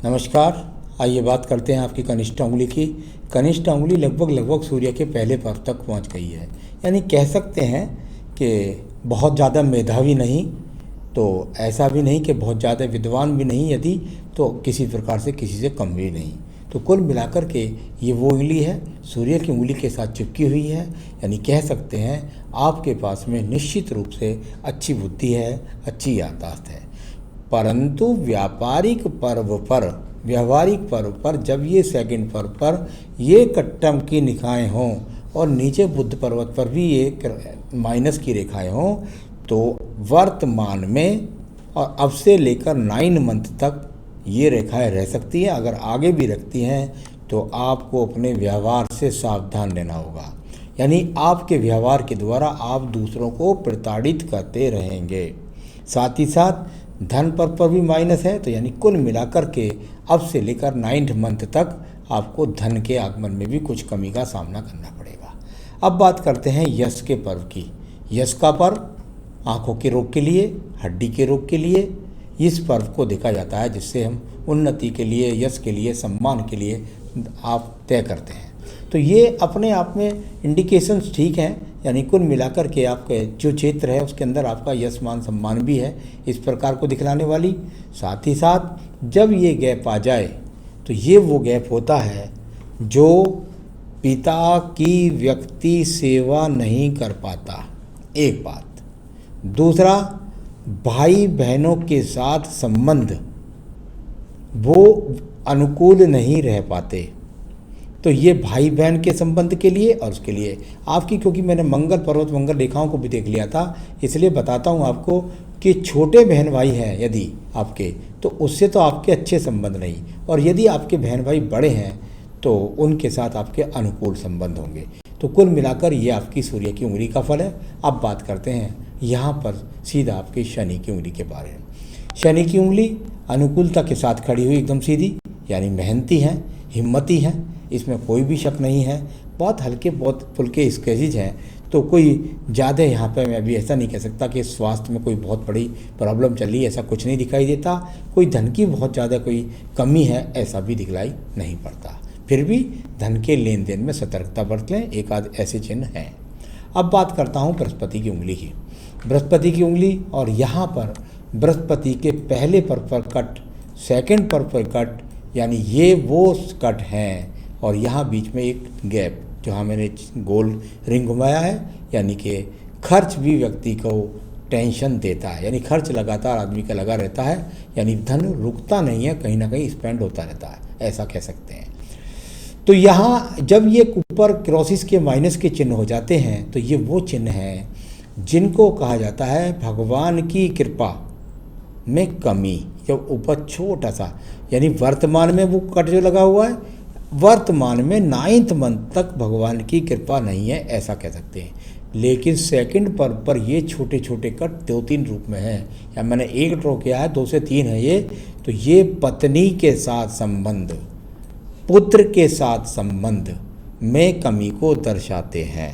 नमस्कार। आइए बात करते हैं आपकी कनिष्ठ उंगली की। कनिष्ठ उंगली लगभग सूर्य के पहले पर्व तक पहुंच गई है, यानी कह सकते हैं कि बहुत ज़्यादा मेधावी नहीं, तो ऐसा भी नहीं कि बहुत ज़्यादा विद्वान भी नहीं, यदि तो किसी प्रकार से किसी से कम भी नहीं। तो कुल मिलाकर के ये वो उंगली है, सूर्य की उंगली के साथ चिपकी हुई है, यानी कह सकते हैं आपके पास में निश्चित रूप से अच्छी बुद्धि है, अच्छी याददाश्त है। परंतु व्यावहारिक पर्व पर जब ये सेकंड पर्व पर ये कट्टम की निकाएँ हों और नीचे बुध पर्वत पर भी ये माइनस की रेखाएं हों, तो वर्तमान में और अब से लेकर 9 मंथ तक ये रेखाएं रह सकती हैं। अगर आगे भी रखती हैं तो आपको अपने व्यवहार से सावधान रहना होगा, यानी आपके व्यवहार के द्वारा आप दूसरों को प्रताड़ित करते रहेंगे। साथ ही साथ धन पर भी माइनस है, तो यानी कुल मिलाकर के अब से लेकर 9th मंथ तक आपको धन के आगमन में भी कुछ कमी का सामना करना पड़ेगा। अब बात करते हैं यश के पर्व की। यश का पर्व आँखों के रोग के लिए, हड्डी के रोग के लिए इस पर्व को देखा जाता है, जिससे हम उन्नति के लिए, यश के लिए, सम्मान के लिए आप तय करते हैं। तो ये अपने आप में इंडिकेशंस ठीक हैं, यानी कुल मिलाकर के आपके जो क्षेत्र है उसके अंदर आपका यश मान सम्मान भी है, इस प्रकार को दिखलाने वाली। साथ ही साथ जब ये गैप आ जाए तो ये वो गैप होता है जो पिता की व्यक्ति सेवा नहीं कर पाता, एक बात। दूसरा, भाई बहनों के साथ संबंध वो अनुकूल नहीं रह पाते। तो ये भाई बहन के संबंध के लिए और उसके लिए आपकी, क्योंकि मैंने मंगल पर्वत मंगल रेखाओं को भी देख लिया था, इसलिए बताता हूँ आपको कि छोटे बहन भाई हैं यदि आपके, तो उससे तो आपके अच्छे संबंध नहीं, और यदि आपके बहन भाई बड़े हैं तो उनके साथ आपके अनुकूल संबंध होंगे। तो कुल मिलाकर ये आपकी सूर्य की उंगली का फल है। अब बात करते हैं यहाँ पर सीधा आपकी शनि की उंगली के बारे में। शनि की उंगली अनुकूलता के साथ खड़ी हुई, एकदम सीधी, यानी मेहनती हैं, हिम्मती हैं, इसमें कोई भी शक नहीं है। बहुत हल्के बहुत फुल्के स्केचेज हैं, तो कोई ज़्यादा यहाँ पे मैं भी ऐसा नहीं कह सकता कि स्वास्थ्य में कोई बहुत बड़ी प्रॉब्लम चल रही है, ऐसा कुछ नहीं दिखाई देता। कोई धन की बहुत ज़्यादा कोई कमी है, ऐसा भी दिखलाई नहीं पड़ता। फिर भी धन के लेन देन में सतर्कता बरत लें, एक आध ऐसे चिन्ह हैं। अब बात करता हूँ बृहस्पति की उंगली की। बृहस्पति की उंगली, और यहाँ पर बृहस्पति के पहले पर्व पर कट, सेकंड पर्व पर कट, यानी ये वो कट हैं, और यहाँ बीच में एक गैप, जहाँ मैंने गोल रिंग घुमाया है, यानी कि खर्च भी व्यक्ति को टेंशन देता है, यानी खर्च लगातार आदमी का लगा रहता है, यानी धन रुकता नहीं है, कहीं ना कहीं स्पेंड होता रहता है, ऐसा कह सकते हैं। तो यहाँ जब ये ऊपर क्रॉसिस के माइनस के चिन्ह हो जाते हैं, तो ये वो चिन्ह हैं जिनको कहा जाता है भगवान की कृपा में कमी। जब ऊपर छोटा सा, यानी वर्तमान में वो कट जो लगा हुआ है, वर्तमान में 9th मंथ तक भगवान की कृपा नहीं है, ऐसा कह सकते हैं। लेकिन सेकंड पर्व पर ये छोटे छोटे कट 2-3 रूप में हैं, या मैंने एक ड्रॉ किया है, 2 से 3 है ये। तो ये पत्नी के साथ संबंध, पुत्र के साथ संबंध में कमी को दर्शाते हैं।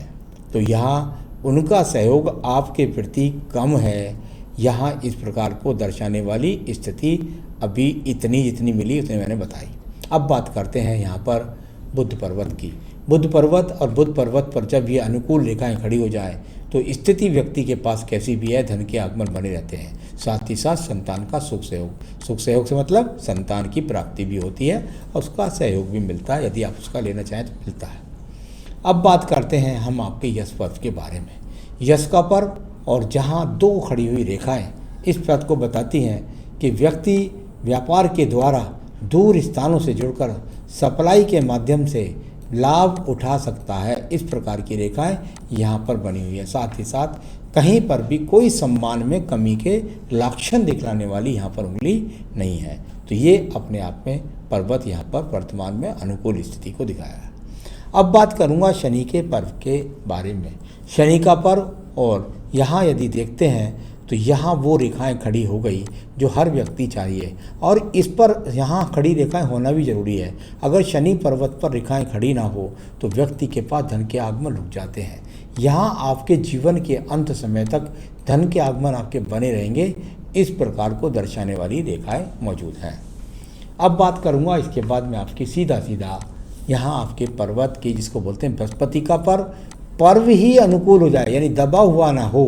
तो यहाँ उनका सहयोग आपके प्रति कम है, यहाँ इस प्रकार को दर्शाने वाली स्थिति अभी इतनी जितनी मिली उतनी मैंने बताई। अब बात करते हैं यहाँ पर बुध पर्वत की। बुध पर्वत और बुध पर्वत पर जब ये अनुकूल रेखाएं खड़ी हो जाएं, तो स्थिति व्यक्ति के पास कैसी भी है, धन के आगमन बने रहते हैं। साथ ही साथ संतान का सुख सहयोग से मतलब संतान की प्राप्ति भी होती है, और उसका सहयोग भी मिलता है, यदि आप उसका लेना चाहें तो मिलता है। अब बात करते हैं हम आपके यश पर्व के बारे में। यश का पर्व, और जहाँ 2 खड़ी हुई रेखाएं इस बात को बताती हैं कि व्यक्ति व्यापार के द्वारा दूर स्थानों से जुड़कर सप्लाई के माध्यम से लाभ उठा सकता है, इस प्रकार की रेखाएं यहाँ पर बनी हुई है। साथ ही साथ कहीं पर भी कोई सम्मान में कमी के लक्षण दिखलाने वाली यहाँ पर उंगली नहीं है। तो ये अपने आप में पर्वत यहाँ पर वर्तमान में अनुकूल स्थिति को दिखाया है। अब बात करूँगा शनि के पर्व के बारे में। शनि का पर्व, और यहाँ यदि देखते हैं तो यहाँ वो रेखाएं खड़ी हो गई जो हर व्यक्ति चाहिए, और इस पर यहाँ खड़ी रेखाएं होना भी ज़रूरी है। अगर शनि पर्वत पर रेखाएं खड़ी ना हो तो व्यक्ति के पास धन के आगमन रुक जाते हैं। यहाँ आपके जीवन के अंत समय तक धन के आगमन आपके बने रहेंगे, इस प्रकार को दर्शाने वाली रेखाएं मौजूद हैं। अब बात करूँगा इसके बाद में आपकी सीधा यहाँ आपके पर्वत की, जिसको बोलते हैं बृहस्पति का पर्व ही अनुकूल हो जाए, यानी दबा हुआ ना हो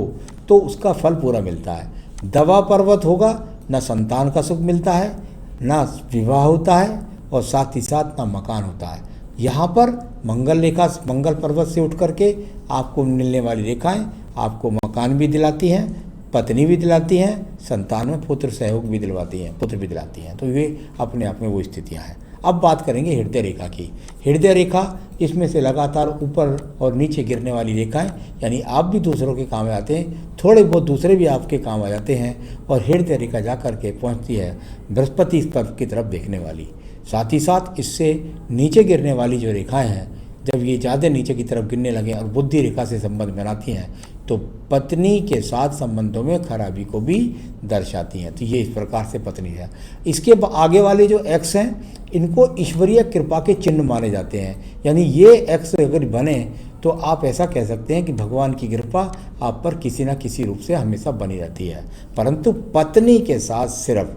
तो उसका फल पूरा मिलता है। दबा पर्वत होगा ना संतान का सुख मिलता है, ना विवाह होता है, और साथ ही साथ ना मकान होता है। यहाँ पर मंगल पर्वत से उठ करके आपको मिलने वाली रेखाएं आपको मकान भी दिलाती हैं, पत्नी भी दिलाती हैं, संतान में पुत्र सहयोग भी दिलवाती हैं, पुत्र भी दिलाती हैं। तो ये अपने आप में वो स्थितियाँ हैं। अब बात करेंगे हृदय रेखा की। हृदय रेखा, इसमें से लगातार ऊपर और नीचे गिरने वाली रेखाएं, यानी आप भी दूसरों के काम आते हैं, थोड़े बहुत दूसरे भी आपके काम आ जाते हैं, और हृदय रेखा जा कर के पहुँचती है बृहस्पति इस पर्व की तरफ देखने वाली। साथ ही साथ इससे नीचे गिरने वाली जो रेखाएं हैं, जब ये ज़्यादा नीचे की तरफ गिरने लगे और बुद्धि रेखा से संबंध बनाती हैं तो पत्नी के साथ संबंधों में खराबी को भी दर्शाती हैं। तो ये इस प्रकार से पत्नी है। इसके आगे वाले जो एक्स हैं, इनको ईश्वरीय कृपा के चिन्ह माने जाते हैं, यानी ये एक्स अगर बने तो आप ऐसा कह सकते हैं कि भगवान की कृपा आप पर किसी न किसी रूप से हमेशा बनी रहती है। परंतु पत्नी के साथ सिर्फ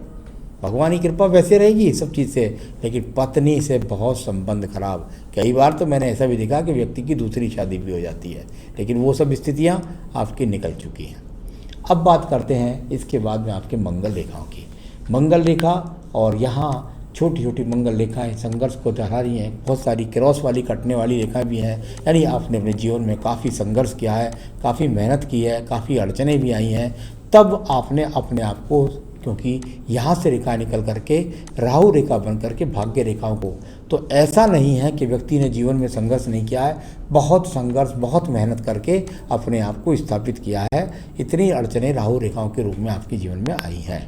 भगवान की कृपा वैसे रहेगी सब चीज़ से, लेकिन पत्नी से बहुत संबंध खराब। कई बार तो मैंने ऐसा भी देखा कि व्यक्ति की दूसरी शादी भी हो जाती है, लेकिन वो सब स्थितियाँ आपकी निकल चुकी हैं। अब बात करते हैं इसके बाद में आपके मंगल रेखाओं की। मंगल रेखा, और यहाँ छोटी छोटी मंगल रेखाएँ संघर्ष को दिखा रही हैं। बहुत सारी क्रॉस वाली कटने वाली रेखाएँ भी हैं, यानी आपने अपने जीवन में काफ़ी संघर्ष किया है, काफ़ी मेहनत की है, काफ़ी अड़चनें भी आई हैं, तब आपने अपने आप को, क्योंकि यहाँ से रेखा निकल करके राहु रेखा बन करके भाग्य रेखाओं को, तो ऐसा नहीं है कि व्यक्ति ने जीवन में संघर्ष नहीं किया है, बहुत संघर्ष, बहुत मेहनत करके अपने आप को स्थापित किया है। इतनी अड़चनें राहु रेखाओं के रूप में आपके जीवन में आई हैं।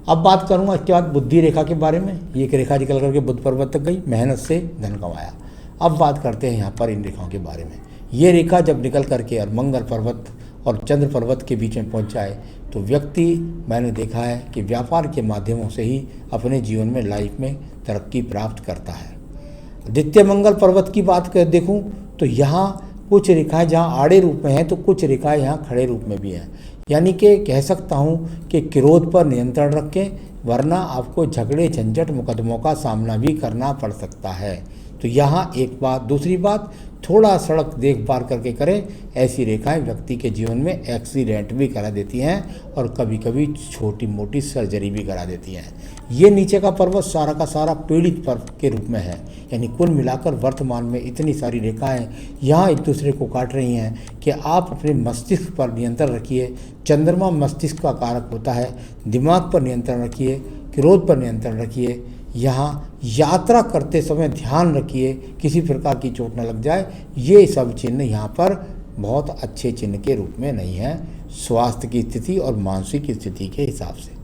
अब बात करूँगा इसके बाद बुद्धि रेखा के बारे में। ये एक रेखा निकल करके बुध पर्वत तक गई, मेहनत से धन कमाया। अब बात करते हैं यहाँ पर इन रेखाओं के बारे में। ये रेखा जब निकल करके और मंगल पर्वत और चंद्र पर्वत के बीच में पहुँच जाए तो व्यक्ति, मैंने देखा है कि व्यापार के माध्यमों से ही अपने जीवन में, लाइफ में तरक्की प्राप्त करता है। द्वितीय मंगल पर्वत की बात कर देखूं तो यहाँ कुछ रेखाएं जहाँ आड़े रूप में हैं तो कुछ रेखाएं यहाँ खड़े रूप में भी हैं, यानी कि कह सकता हूँ कि क्रोध पर नियंत्रण रखें, वरना आपको झगड़े झंझट मुकदमों का सामना भी करना पड़ सकता है। तो यहाँ एक बात। दूसरी बात, थोड़ा सड़क देखभाल करके करें। ऐसी रेखाएं व्यक्ति के जीवन में एक्सीडेंट भी करा देती हैं और कभी कभी छोटी मोटी सर्जरी भी करा देती हैं। ये नीचे का पर्वत सारा का सारा पीड़ित पर्व के रूप में है, यानी कुल मिलाकर वर्तमान में इतनी सारी रेखाएं यहाँ एक दूसरे को काट रही हैं कि आप अपने मस्तिष्क पर नियंत्रण रखिए। चंद्रमा मस्तिष्क का कारक होता है, दिमाग पर नियंत्रण रखिए, क्रोध पर नियंत्रण रखिए। यहाँ यात्रा करते समय ध्यान रखिए किसी प्रकार की चोट न लग जाए। ये सब चिन्ह यहाँ पर बहुत अच्छे चिन्ह के रूप में नहीं है, स्वास्थ्य की स्थिति और मानसिक स्थिति के हिसाब से।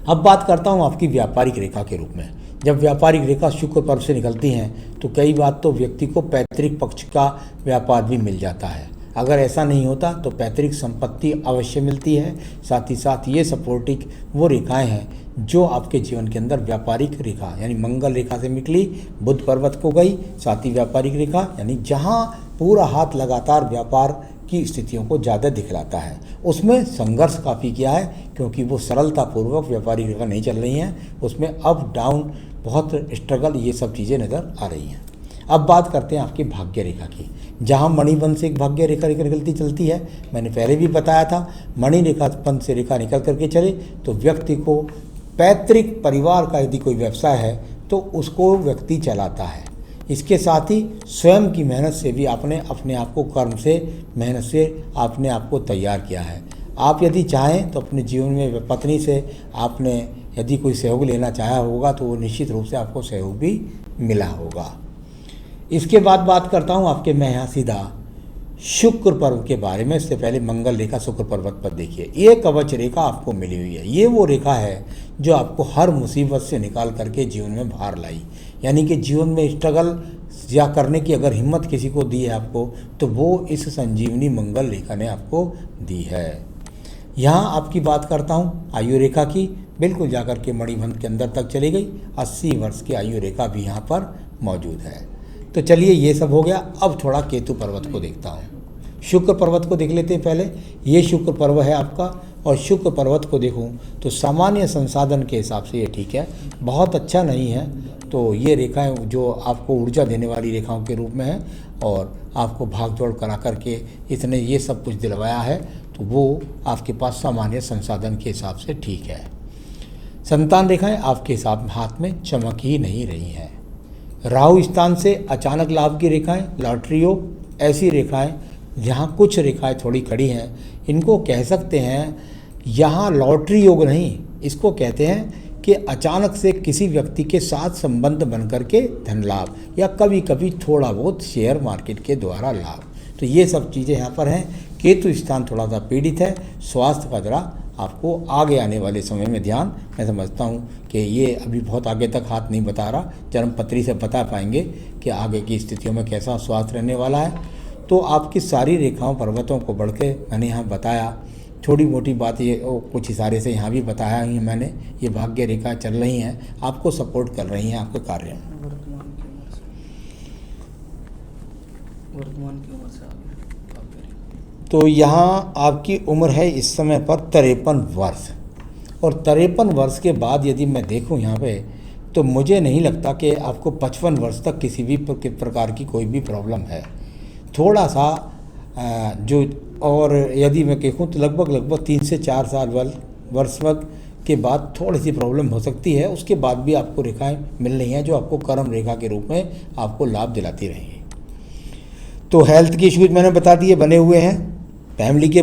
अब बात करता हूँ आपकी व्यापारिक रेखा के रूप में। जब व्यापारिक रेखा शुक्र पर्व से निकलती हैं तो कई बार तो व्यक्ति को पैतृक पक्ष का व्यापार भी मिल जाता है। अगर ऐसा नहीं होता तो पैतृक संपत्ति अवश्य मिलती है। साथ ही साथ ये सपोर्टिव वो रेखाएं हैं जो आपके जीवन के अंदर व्यापारिक रेखा, यानी मंगल रेखा से निकली, बुध पर्वत को गई, साथ ही व्यापारिक रेखा, यानी जहाँ पूरा हाथ लगातार व्यापार की स्थितियों को ज़्यादा दिखलाता है। उसमें संघर्ष काफ़ी किया है, क्योंकि वो सरलतापूर्वक व्यापारिक रेखा नहीं चल रही हैं, उसमें अप डाउन बहुत स्ट्रगल, ये सब चीज़ें नज़र आ रही हैं। अब बात करते हैं आपकी भाग्य रेखा की, जहाँ मणिबंध से एक भाग्य रेखा निकलती चलती है। मैंने पहले भी बताया था, मणि रेखा बंध से रेखा निकल करके चले तो व्यक्ति को पैतृक परिवार का यदि कोई व्यवसाय है तो उसको व्यक्ति चलाता है। इसके साथ ही स्वयं की मेहनत से भी आपने अपने आप को, कर्म से, मेहनत से आपने आपको तैयार किया है। आप यदि चाहें तो अपने जीवन में पत्नी से आपने यदि कोई सहयोग लेना चाहा होगा तो वो निश्चित रूप से आपको सहयोग भी मिला होगा। इसके बाद बात करता हूँ आपके, मैं यहाँ सीधा शुक्र पर्व के बारे में। इससे पहले मंगल रेखा शुक्र पर्वत पर देखिए, ये कवच रेखा आपको मिली हुई है। ये वो रेखा है जो आपको हर मुसीबत से निकाल करके जीवन में बाहर लाई, यानी कि जीवन में स्ट्रगल या करने की अगर हिम्मत किसी को दी है आपको, तो वो इस संजीवनी मंगल रेखा ने आपको दी है। यहाँ आपकी बात करता हूँ आयु रेखा की, बिल्कुल जाकर के मणिबंध के अंदर तक चली गई। 80 वर्ष की आयु रेखा भी यहाँ पर मौजूद है। तो चलिए ये सब हो गया। अब थोड़ा केतु पर्वत को देखता हूँ। शुक्र पर्वत को देख लेते हैं पहले। ये शुक्र पर्व है आपका, और शुक्र पर्वत को देखूं तो सामान्य संसाधन के हिसाब से ये ठीक है, बहुत अच्छा नहीं है। तो ये रेखाएं जो आपको ऊर्जा देने वाली रेखाओं के रूप में है और आपको भाग दौड़ करा करके इसने ये सब कुछ दिलवाया है, तो वो आपके पास सामान्य संसाधन के हिसाब से ठीक है। संतान रेखाएं आपके हिसाब हाथ में चमक ही नहीं रही हैं। राहु स्थान से अचानक लाभ की रेखाएं, लॉटरी योग, ऐसी रेखाएं जहाँ कुछ रेखाएं थोड़ी खड़ी हैं, इनको कह सकते हैं यहाँ लॉटरी योग नहीं, इसको कहते हैं कि अचानक से किसी व्यक्ति के साथ संबंध बन करके धन लाभ या कभी कभी थोड़ा बहुत शेयर मार्केट के द्वारा लाभ। तो ये सब चीज़ें यहाँ पर हैं। केतु स्थान थोड़ा सा पीड़ित है, स्वास्थ्य का जरा आपको आगे आने वाले समय में ध्यान, मैं समझता हूँ कि ये अभी बहुत आगे तक हाथ नहीं बता रहा, जन्मपत्री से बता पाएंगे कि आगे की स्थितियों में कैसा स्वास्थ्य रहने वाला है। तो आपकी सारी रेखाओं पर्वतों को बढ़ के मैंने यहाँ बताया, छोटी मोटी बात ये कुछ इशारे से यहाँ भी बताया ही मैंने। ये भाग्य रेखा चल रही हैं, आपको सपोर्ट कर रही हैं आपके कार्य में। वर्तमान की उम्र से तो यहाँ आपकी उम्र है इस समय पर 53 वर्ष, और 53 वर्ष के बाद यदि मैं देखूँ यहाँ पे तो मुझे नहीं लगता कि आपको 55 वर्ष तक किसी भी प्रकार की कोई भी प्रॉब्लम है। थोड़ा सा जो, और यदि मैं देखूँ तो लगभग 3 से 4 साल वर्ष के बाद थोड़ी सी प्रॉब्लम हो सकती है। उसके बाद भी आपको रेखाएं मिल रही हैं जो आपको कर्म रेखा के रूप में आपको लाभ दिलाती रहेंगी। तो हेल्थ की इश्यूज मैंने बता दिए बने हुए हैं। फैमिली के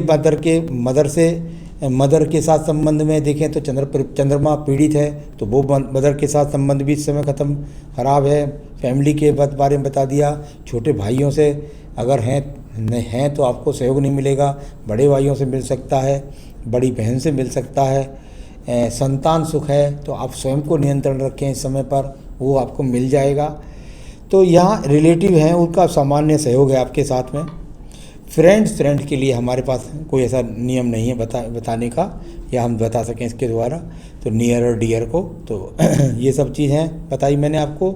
मदर के साथ संबंध में देखें तो चंद्रमा पीड़ित है, तो वो मदर के साथ संबंध भी इस समय खराब है। फैमिली के बारे में बता दिया। छोटे भाइयों से अगर हैं तो आपको सहयोग नहीं मिलेगा, बड़े भाइयों से मिल सकता है, बड़ी बहन से मिल सकता है। संतान सुख है तो आप स्वयं को नियंत्रण रखें, इस समय पर वो आपको मिल जाएगा। तो यहाँ रिलेटिव हैं, उनका सामान्य सहयोग है आपके साथ में। फ्रेंड के लिए हमारे पास कोई ऐसा नियम नहीं है बताने का, या हम बता सकें इसके द्वारा, तो नियर और डियर को। तो ये सब चीज़ें बताई मैंने आपको।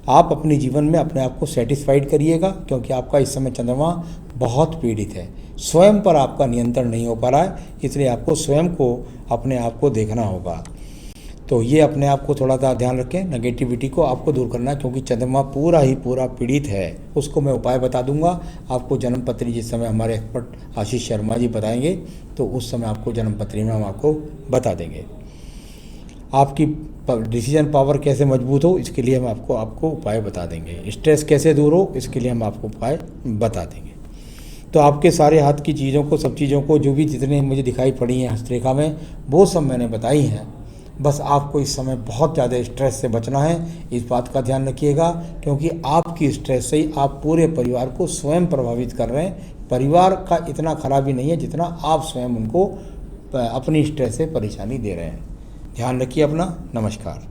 आप अपने जीवन में अपने आप को सेटिस्फाइड करिएगा, क्योंकि आपका इस समय चंद्रमा बहुत पीड़ित है, स्वयं पर आपका नियंत्रण नहीं हो पा रहा है, इसलिए आपको स्वयं को अपने आप को देखना होगा। तो ये अपने आप को थोड़ा सा ध्यान रखें, नेगेटिविटी को आपको दूर करना है, क्योंकि चंद्रमा पूरा पीड़ित है। उसको मैं उपाय बता दूंगा आपको जन्मपत्री, जिस समय हमारे एक्सपर्ट आशीष शर्मा जी बताएंगे, तो उस समय आपको जन्मपत्री में हम आपको बता देंगे। आपकी डिसीजन पावर कैसे मजबूत हो, इसके लिए हम आपको उपाय बता देंगे। स्ट्रेस कैसे दूर हो, इसके लिए हम आपको उपाय बता देंगे। तो आपके सारे हाथ की चीज़ों को, सब चीज़ों को, जो भी जितने मुझे दिखाई पड़ी हैं हस्तरेखा में, वो सब मैंने बताई हैं। बस आपको इस समय बहुत ज़्यादा स्ट्रेस से बचना है, इस बात का ध्यान रखिएगा, क्योंकि आपकी स्ट्रेस से ही आप पूरे परिवार को स्वयं प्रभावित कर रहे हैं। परिवार का इतना खराबी नहीं है जितना आप स्वयं उनको अपनी स्ट्रेस से परेशानी दे रहे हैं। ध्यान रखिए अपना। नमस्कार।